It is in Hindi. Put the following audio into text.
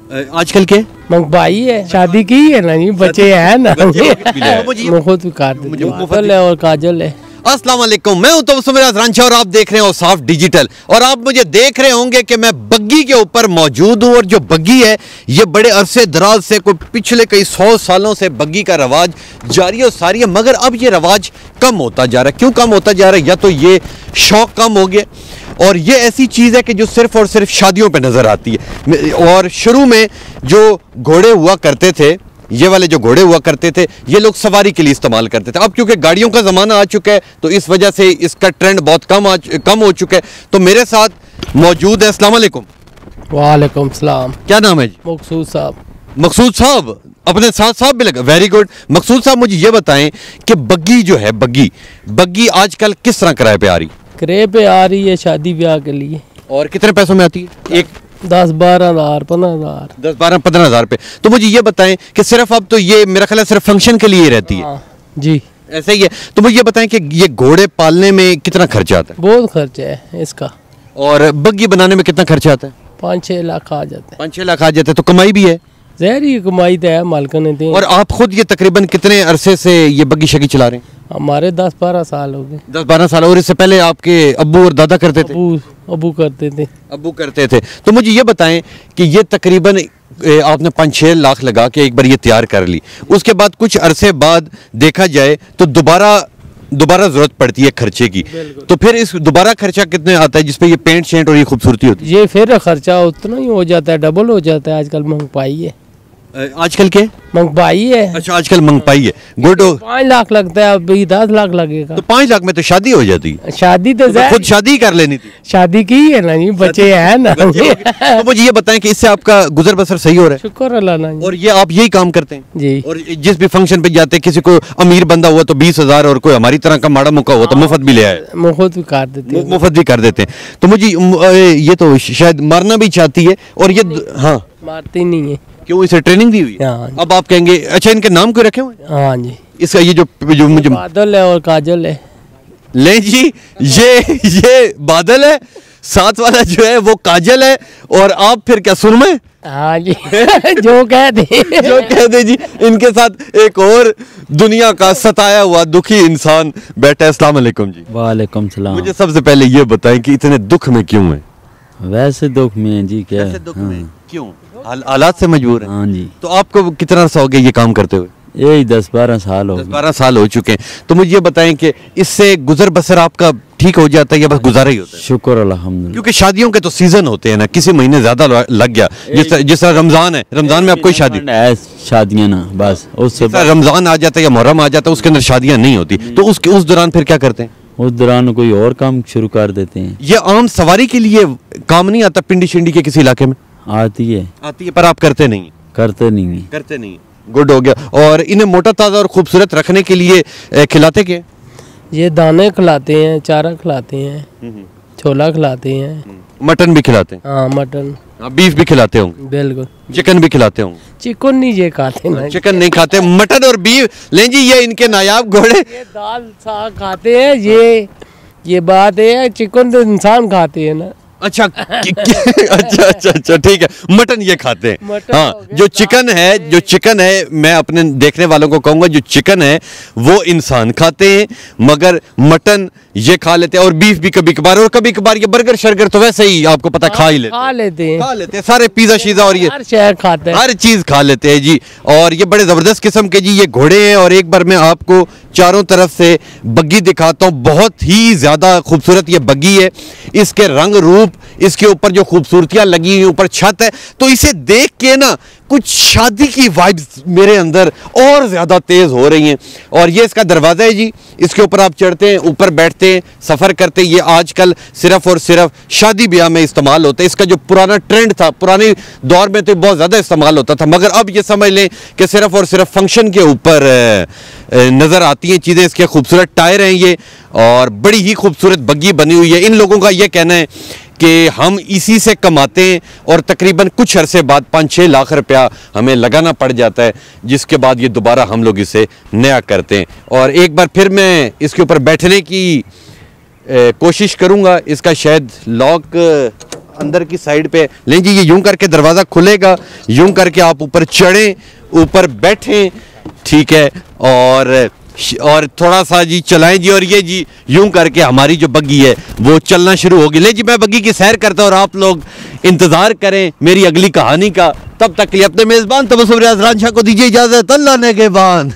आजकल के मंगवाई है, शादी की है ना जी, बच्चे हैं ना, मुफ्त कार देते और काजल है। अस्सलाम वालेकुम, मैं हूं तो रांचा और आप देख रहे हैं औसाफ डिजिटल। और आप मुझे देख रहे होंगे कि मैं बग्गी के ऊपर मौजूद हूं। और जो बग्गी है ये बड़े अरसे दराज से, कोई पिछले कई 100 सालों से बग्गी का रवाज जारी और सारी है। मगर अब ये रवाज कम होता जा रहा है। क्यों कम होता जा रहा है? या तो ये शौक कम हो गया, और ये ऐसी चीज़ है कि जो सिर्फ और सिर्फ शादियों पे नज़र आती है। और शुरू में जो घोड़े हुआ करते थे, ये वाले जो घोड़े हुआ करते थे, ये लोग सवारी के लिए इस्तेमाल करते थे। अब क्योंकि गाड़ियों का ज़माना आ चुका है तो इस वजह से इसका ट्रेंड बहुत कम हो चुका है। तो मेरे साथ मौजूद है, अस्सलाम वालेकुम। वालेकुम सलाम। क्या नाम है जी? मकसूद साहब। मकसूद साहब, अपने साथ साहब भी लगा, वेरी गुड। मकसूद साहब, मुझे ये बताएं कि बग्गी जो है, बग्गी आजकल किस तरह किराए पे आ रही? किराए पे आ रही है शादी ब्याह के लिए। और कितने पैसों में आती है? एक 10-12 हज़ार, 15 हज़ार, 10-12-15 हज़ार पे। तो मुझे ये बताएं कि सिर्फ अब तो ये मेरा ख्याल है सिर्फ फंक्शन के लिए रहती है। जी, ऐसा ही है। तो मुझे ये बताएं कि ये घोड़े पालने में कितना खर्चा आता है? बहुत खर्चा है इसका। और बग्गी बनाने में कितना खर्चा आता है? 5-6 लाख आ जाते हैं। 5-6 लाख आ जाते हैं। तो कमाई भी है? जहरी कमाई तो है, मालकन ने। और आप खुद ये तकरीबन कितने अरसे से ये बग्गी शगी चला रहे हैं? हमारे 10-12 साल हो गए। 10-12 साल। और इससे पहले आपके अब्बू और दादा करते थे? अब्बू करते थे। अब्बू करते थे। तो मुझे ये बताएं कि ये तकरीबन आपने 5-6 लाख लगा के एक बार ये तैयार कर ली, उसके बाद कुछ अरसे बाद देखा जाए तो दोबारा जरूरत पड़ती है खर्चे की। तो फिर इस दोबारा खर्चा कितने आता है जिसपे ये पेंट शेंट और ये खूबसूरती होती है? ये फिर खर्चा उतना ही हो जाता है, डबल हो जाता है। आजकल महंगाई है। आजकल के मंगवाई है। अच्छा, आजकल मंगवाई है। गुड। 5 लाख लगता है, अभी 10 लाख लगेगा। तो 5 लाख में तो शादी हो जाती है। शादी तो खुद शादी कर लेनी थी। शादी की है ना जी, बच्चे हैं ना। तो मुझे ये बताएं कि इससे आपका गुजर बसर सही हो रहा है? शुक्र अल्लाह ना। और ये आप यही काम करते हैं जी? और जिस भी फंक्शन पे जाते हैं, किसी को अमीर बंदा हुआ तो 20,000 और कोई हमारी तरह का माड़ा मुका हुआ तो मुफ्त भी ले आए। मुफ्त भी कर देते हैं। मुफ्त भी कर देते हैं। तो मुझे ये तो शायद मारना भी चाहती है। और ये हाँ, मारती नहीं है। क्यों? इसे ट्रेनिंग दी हुई है। अब आप कहेंगे अच्छा इनके नाम क्यों रखे हुए? हाँ जी। इसका ये जो मुझे बादल है और काजल है। ले जी, ये बादल है, साथ वाला जो है वो काजल है, और आप फिर क्या सुरमे? हाँ जी। जो कह दे जी। इनके साथ एक और दुनिया का सताया हुआ दुखी इंसान बैठा है। अस्सलाम वालेकुम जी। वालेकुम सलाम। मुझे सबसे पहले ये बताएं कि इतने दुख में क्यों है? वैसे दुख में है जी। क्या दुख में क्यों? हालात से मजबूर है। हाँ जी। तो आपको कितना अर्सा हो गया ये काम करते हुए? यही 10-12 साल हो गए। 10-12 साल हो चुके हैं। तो मुझे ये बताएं कि इससे गुजर बसर आपका ठीक हो जाता है या बस गुजारा ही होता है? शुक्र अल्हम्दुलिल्लाह। क्योंकि शादियों के तो सीजन होते हैं ना, किसी महीने ज्यादा लग गया। जिस तरह रमजान है, रमजान में आप कोई शादी है शादियां ना, बस उससे रमजान आ जाता है या मुहर्रम आ जाता है, उसके अंदर शादियां नहीं होती। तो उस दौरान फिर क्या करते हैं? उस दौरान कोई और काम शुरू कर देते हैं। ये आम सवारी के लिए काम नहीं आता पिंडी शिंडी के किसी इलाके में? आती है पर आप करते नहीं? करते नहीं। गुड हो गया। और इन्हें मोटा ताजा और खूबसूरत रखने के लिए खिलाते क्या? ये दाने खिलाते हैं, चारा खिलाते हैं, छोला खिलाते हैं, मटन भी खिलाते हैं? हाँ, मटन। बीफ भी खिलाते होंगे? बिल्कुल। चिकन भी खिलाते होंगे? चिकन नहीं ये खाते ना। चिकन नहीं खाते, मटन और बीफ। लें जी, ये इनके नायाब घोड़े। ये दाल साग खाते हैं। ये बात है, चिकन तो इंसान खाते हैं ना। अच्छा अच्छा ठीक है। मटन ये खाते हैं। हाँ, जो चिकन है मैं अपने देखने वालों को कहूंगा, जो चिकन है वो इंसान खाते हैं, मगर मटन ये खा लेते हैं। और बीफ भी कभी कभार, और कभी कभार ये बर्गर शर्गर तो वैसे ही आपको पता खा लेते हैं। सारे पिज्जा शीजा और ये खाते हैं, हर चीज खा लेते हैं जी। और ये बड़े जबरदस्त किस्म के जी ये घोड़े हैं। और एक बार मैं आपको चारों तरफ से बग्गी दिखाता हूँ। बहुत ही ज्यादा खूबसूरत ये बग्गी है। इसके रंग रूप, इसके ऊपर जो खूबसूरतियां लगी हुई, ऊपर छत है, तो इसे देख के ना कुछ शादी की वाइब्स मेरे अंदर और ज्यादा तेज हो रही हैं। और ये इसका दरवाजा है जी, इसके ऊपर आप चढ़ते हैं, ऊपर बैठते हैं, सफर करते हैं। ये आजकल सिर्फ और सिर्फ शादी ब्याह में इस्तेमाल होता है। इसका जो पुराना ट्रेंड था, पुराने दौर में तो बहुत ज्यादा इस्तेमाल होता था, मगर अब ये समझ लें कि सिर्फ और सिर्फ फंक्शन के ऊपर नजर आती हैं चीजें। इसके खूबसूरत टायर हैं ये, और बड़ी ही खूबसूरत बग्गी बनी हुई है। इन लोगों का यह कहना है कि हम इसी से कमाते हैं, और तकरीबन कुछ अरसे बाद 5-6 लाख रुपया हमें लगाना पड़ जाता है, जिसके बाद ये दोबारा हम लोग इसे नया करते हैं। और एक बार फिर मैं इसके ऊपर बैठने की कोशिश करूंगा। इसका शायद लॉक अंदर की साइड पे लें जी, ये यूं करके दरवाज़ा खुलेगा, यूं करके आप ऊपर चढ़ें, ऊपर बैठें, ठीक है, और थोड़ा सा जी चलाएं जी, और ये जी यूं करके हमारी जो बग्गी है वो चलना शुरू होगी। ले जी मैं बग्गी की सैर करता हूँ और आप लोग इंतज़ार करें मेरी अगली कहानी का। तब तक के लिए अपने मेज़बान तबस्सुम रियाज रांझा को दीजिए इजाज़त। अल्लाह ने के बाद।